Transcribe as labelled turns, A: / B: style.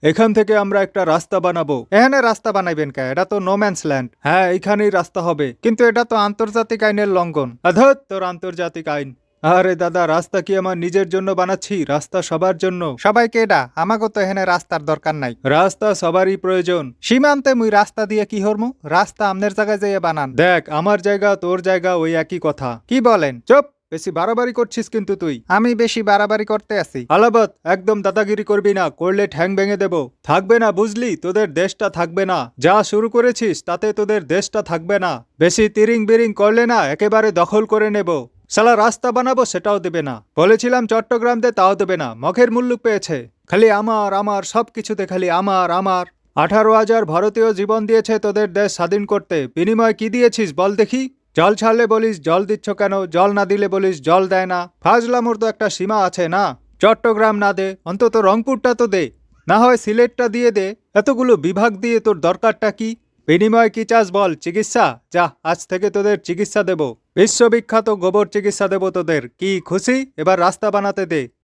A: এখান থেকে আমরা একটা রাস্তা বানাবো। এখানে রাস্তা বানাইবেন কে? এটা তো নো ম্যানস ল্যান্ড। হ্যাঁ, এখানেই রাস্তা হবে, কিন্তু এটা তো আন্তর্জাতিক আইনের লঙ্ঘন। ধুৎ, তোর আন্তর্জাতিক আইন। আরে দাদা, রাস্তা কি আমার নিজের জন্য বানাচ্ছি? রাস্তা সবার জন্য। সবাইকে এটা, আমাকে তো এখানে রাস্তার দরকার নাই। রাস্তা সবারই প্রয়োজন। সীমান্তে মুই রাস্তা দিয়ে কি হরমু? রাস্তা আমনের জায়গায় যেয়ে বানান। দেখ, আমার জায়গা তোর জায়গা ওই একই কথা। কি বলেন? চুপ! বেশি বাড়াবাড়ি করছিস কিন্তু তুই। আমি বেশি বাড়াবাড়ি করতে আছি? আলাবত, একদম দাদাগিরি করবি না, করলে ঠ্যাং ভেঙে দেব। থাকবে না, বুঝলি? তোদের দেশটা থাকবে না। যা শুরু করেছিস তাতে তোদের দেশটা থাকবে না। বেশি তিরিং বিরিং করলে না একেবারে দখল করে নেব। সালা রাস্তা বানাবো সেটাও দেবে না। বলেছিলাম চট্টগ্রাম দে, তাও দেবে না। মখের মুল্লুক পেয়েছে। খালি আমার আমার, সবকিছুতে খালি আমার আমার। 18,000 ভারতীয় জীবন দিয়েছে তোদের দেশ স্বাধীন করতে। বিনিময়ে কি দিয়েছিস বল দেখি? জল ছাড়লে বলিস জল দিচ্ছ কেন, জল না দিলে বলিস জল দেয় না। ফাজলামোর তো একটা সীমা আছে না? চট্টগ্রাম না দে, অন্তত রংপুরটা তো দে। না হয় সিলেটটা দিয়ে দে। এতগুলো বিভাগ দিয়ে তোর দরকারটা কি? বিনিময়ে কি চাস বল? চিকিৎসা? যা, আজ থেকে তোদের চিকিৎসা দেব। বিশ্ববিখ্যাত গোবর চিকিৎসা দেব তোদের। কি খুশি? এবার রাস্তা বানাতে দে।